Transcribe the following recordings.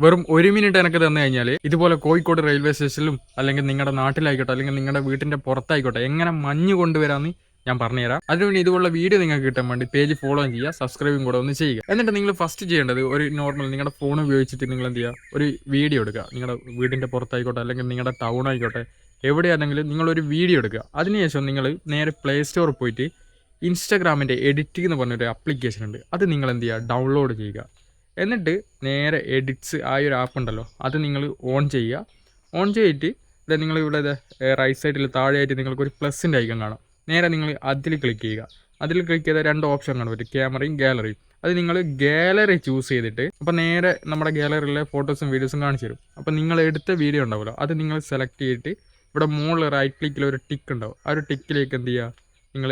വെറും 1 മിനിറ്റ് എനിക്ക് തന്നു കഴിഞ്ഞാൽ ഇതുപോലെ കോഴിക്കോട് റെയിൽവേ സ്റ്റേഷനിലും അല്ലെങ്കിൽ നിങ്ങളുടെ നാട്ടിലായിക്കോട്ടെ അല്ലെങ്കിൽ നിങ്ങളുടെ വീട്ടിൻ്റെ പുറത്തായിക്കോട്ടെ എങ്ങനെ മഞ്ഞ് കൊണ്ടുവരാമെന്ന് ഞാൻ പറഞ്ഞുതരാം. അതിനുവേണ്ടി ഇതുപോലുള്ള വീഡിയോ നിങ്ങൾക്ക് കിട്ടാൻ വേണ്ടി പേജ് ഫോളോ ചെയ്യുക, സബ്സ്ക്രൈബും കൂടെ ഒന്ന് ചെയ്യുക. എന്നിട്ട് നിങ്ങൾ ഫസ്റ്റ് ചെയ്യേണ്ടത് ഒരു നോർമൽ നിങ്ങളുടെ ഫോൺ ഉപയോഗിച്ചിട്ട് നിങ്ങൾ എന്ത് ചെയ്യുക, ഒരു വീഡിയോ എടുക്കുക. നിങ്ങളുടെ വീടിൻ്റെ പുറത്തായിക്കോട്ടെ അല്ലെങ്കിൽ നിങ്ങളുടെ ടൗൺ ആയിക്കോട്ടെ എവിടെയാണെങ്കിലും നിങ്ങളൊരു വീഡിയോ എടുക്കുക. അതിനുശേഷം നിങ്ങൾ നേരെ പ്ലേ സ്റ്റോറിൽ പോയിട്ട് ഇൻസ്റ്റാഗ്രാമിൻ്റെ എഡിറ്റിംഗ് എന്ന് പറഞ്ഞൊരു ആപ്ലിക്കേഷൻ ഉണ്ട്. അത് നിങ്ങൾ എന്ത് ചെയ്യുക, ഡൗൺലോഡ് ചെയ്യുക. എന്നിട്ട് നേരെ എഡിറ്റ്സ് ആ ഒരു ആപ്പ് ഉണ്ടല്ലോ അത് നിങ്ങൾ ഓൺ ചെയ്യുക. ഓൺ ചെയ്തിട്ട് നിങ്ങൾ ഇവിടെ റൈറ്റ് സൈഡിൽ താഴെയായിട്ട് നിങ്ങൾക്കൊരു പ്ലസിൻ്റെ ഐക്കൺ കാണാം. നേരെ നിങ്ങൾ അതിൽ ക്ലിക്ക് ചെയ്യുക. അതിൽ ക്ലിക്ക് ചെയ്താൽ 2 ഓപ്ഷൻ കാണും, ഒരു ക്യാമറയും ഗാലറിയും. അത് നിങ്ങൾ ഗാലറി ചൂസ് ചെയ്തിട്ട് അപ്പോൾ നേരെ നമ്മുടെ ഗാലറിയിലെ ഫോട്ടോസും വീഡിയോസും കാണിച്ചു തരും. അപ്പോൾ നിങ്ങൾ എടുത്ത വീഡിയോ ഉണ്ടാവുമല്ലോ അത് നിങ്ങൾ സെലക്ട് ചെയ്തിട്ട് ഇവിടെ മുകളിൽ റൈറ്റ് ക്ലിക്കിൽ ഒരു ടിക്ക് ഉണ്ടാവും. ആ ഒരു ടിക്കിലേക്ക് എന്ത് ചെയ്യുക, നിങ്ങൾ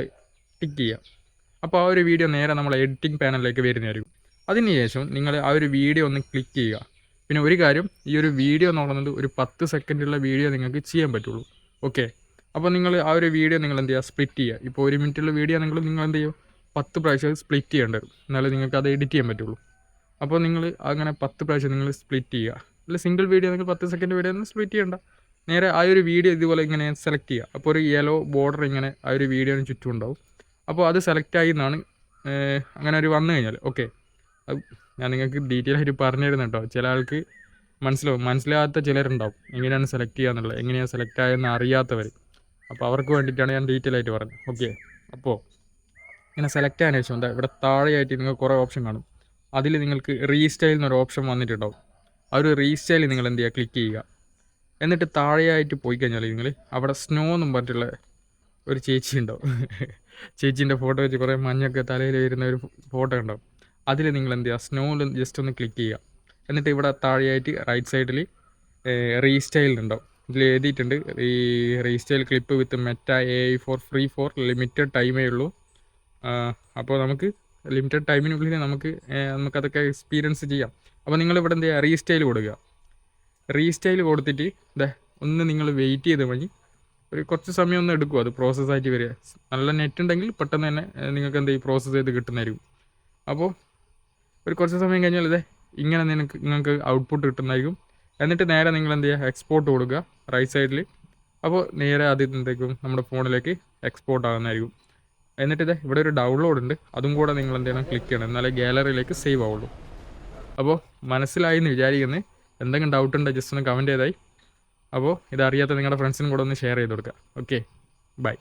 ടിക്ക് ചെയ്യുക. അപ്പോൾ ആ ഒരു വീഡിയോ നേരെ നമ്മളെ എഡിറ്റിംഗ് പാനലിലേക്ക് വരുന്നതായിരിക്കും. അതിനുശേഷം നിങ്ങൾ ആ ഒരു വീഡിയോ ഒന്ന് ക്ലിക്ക് ചെയ്യുക. പിന്നെ ഒരു കാര്യം, ഈ ഒരു വീഡിയോ എന്ന് പറയുന്നത് ഒരു 10 സെക്കൻഡുള്ള വീഡിയോ നിങ്ങൾക്ക് ചെയ്യാൻ പറ്റുള്ളൂ. ഓക്കെ, അപ്പോൾ നിങ്ങൾ ആ ഒരു വീഡിയോ നിങ്ങൾ എന്ത് ചെയ്യുക, സ്പ്ലിറ്റ് ചെയ്യുക. ഇപ്പോൾ 1 മിനിറ്റുള്ള വീഡിയോ ആണെങ്കിൽ നിങ്ങൾ എന്ത് ചെയ്യും, 10 പ്രാവശ്യം സ്പ്ലിറ്റ് ചെയ്യേണ്ടി വരും, എന്നാലേ നിങ്ങൾക്ക് അത് എഡിറ്റ് ചെയ്യാൻ പറ്റുള്ളൂ. അപ്പോൾ നിങ്ങൾ അങ്ങനെ 10 പ്രാവശ്യം നിങ്ങൾ സ്പ്ലിറ്റ് ചെയ്യുക. അല്ല സിംഗിൾ വീഡിയോ ആണെങ്കിൽ 10 സെക്കൻഡ് വീഡിയോ ഒന്നും സ്പ്ലിറ്റ് ചെയ്യേണ്ട. നേരെ ആ ഒരു വീഡിയോ ഇതുപോലെ ഇങ്ങനെ സെലക്ട് ചെയ്യുക. അപ്പോൾ ഒരു യെല്ലോ ബോർഡർ ഇങ്ങനെ ആ ഒരു വീഡിയോന് ചുറ്റും ഉണ്ടാവും. അപ്പോൾ അത് സെലക്ട് ആയി എന്നാണ് അങ്ങനെ ഒരു വന്നു കഴിഞ്ഞാൽ. ഓക്കെ, അത് ഞാൻ നിങ്ങൾക്ക് ഡീറ്റെയിൽ ആയിട്ട് പറഞ്ഞു തരുന്നു കേട്ടോ. ചില ആൾക്ക് മനസ്സിലാകാത്ത ചിലരുണ്ടാവും എങ്ങനെയാണ് സെലക്ട് ചെയ്യുക എന്നുള്ളത്, എങ്ങനെയാണ് സെലക്ട് ആയെന്ന് അറിയാത്തവർ. അപ്പോൾ അവർക്ക് വേണ്ടിയിട്ടാണ് ഞാൻ ഡീറ്റെയിൽ ആയിട്ട് പറഞ്ഞത്. ഓക്കെ, അപ്പോൾ ഇങ്ങനെ സെലക്ട് ആയതിനു ശേഷം എന്താ ഇവിടെ താഴെയായിട്ട് നിങ്ങൾക്ക് കുറേ ഓപ്ഷൻ കാണും. അതിൽ നിങ്ങൾക്ക് റീസ്റ്റൈൽ എന്നൊരു ഓപ്ഷൻ വന്നിട്ടുണ്ടാവും. ആ ഒരു റീസ്റ്റൈൽ നിങ്ങൾ എന്ത് ചെയ്യുക, ക്ലിക്ക് ചെയ്യുക. എന്നിട്ട് താഴെയായിട്ട് പോയി കഴിഞ്ഞാൽ നിങ്ങൾ അവിടെ സ്നോ എന്നും പറഞ്ഞിട്ടുള്ള ഒരു ചേച്ചി ഉണ്ടാവും. ചേച്ചീൻ്റെ ഫോട്ടോ വെച്ച് കുറേ മഞ്ഞൊക്കെ തലയിൽ വരുന്ന ഒരു ഫോട്ടോ ഉണ്ടാവും. അതിൽ നിങ്ങൾ എന്ത് ചെയ്യുക, സ്നോയിൽ ജസ്റ്റ് ഒന്ന് ക്ലിക്ക് ചെയ്യുക. എന്നിട്ട് ഇവിടെ താഴെയായിട്ട് റൈറ്റ് സൈഡിൽ റീസ്റ്റൈൽ ഉണ്ടാവും. ഇതിൽ എഴുതിയിട്ടുണ്ട് ഈ restyle clip with Meta AI for free for limited ടൈമേ ഉള്ളൂ. അപ്പോൾ നമുക്ക് ലിമിറ്റഡ് ടൈമിനുള്ളിൽ നമുക്കതൊക്കെ എക്സ്പീരിയൻസ് ചെയ്യാം. അപ്പോൾ നിങ്ങളിവിടെ എന്ത് ചെയ്യുക, റീസ്റ്റൈൽ കൊടുക്കുക. റീസ്റ്റൈൽ കൊടുത്തിട്ട് ഒന്ന് നിങ്ങൾ വെയിറ്റ് ചെയ്ത് മതി. ഒരു കുറച്ച് സമയം ഒന്ന് എടുക്കും അത് പ്രോസസ്സായിട്ട് വരിക. നല്ല നെറ്റ് ഉണ്ടെങ്കിൽ പെട്ടെന്ന് തന്നെ നിങ്ങൾക്ക് എന്ത് ചെയ്യും, പ്രോസസ്സ് ചെയ്ത് കിട്ടുന്നതായിരിക്കും. അപ്പോൾ ഒരു കുറച്ച് സമയം കഴിഞ്ഞാൽ ഇങ്ങനെ നിങ്ങൾക്ക് ഔട്ട്പുട്ട് കിട്ടുന്നതായിരിക്കും. എന്നിട്ട് നേരെ നിങ്ങൾ എന്ത് ചെയ്യുക, എക്സ്പോർട്ട് കൊടുക്കുക റൈറ്റ് സൈഡിൽ. അപ്പോൾ നേരെ അത് എന്തെങ്കിലും നമ്മുടെ ഫോണിലേക്ക് എക്സ്പോർട്ട് ആകുന്നതായിരിക്കും. എന്നിട്ട് ഇവിടെ ഒരു ഡൗൺലോഡ് ഉണ്ട്, അതും കൂടെ നിങ്ങൾ എന്ത് ചെയ്യണം, ക്ലിക്ക് ചെയ്യണം, എന്നാലേ ഗാലറിയിലേക്ക് സേവ് ആവുള്ളൂ. അപ്പോൾ മനസ്സിലായി എന്ന് വിചാരിക്കുന്നത്. എന്തെങ്കിലും ഡൗട്ട് ഉണ്ടോ ജസ്റ്റ് ഒന്ന് കമൻറ്റ് ചെയ്തായി. അപ്പോൾ ഇതറിയാത്ത നിങ്ങളുടെ ഫ്രണ്ട്സിനും കൂടെ ഒന്ന് ഷെയർ ചെയ്ത് കൊടുക്കുക. Okay, by.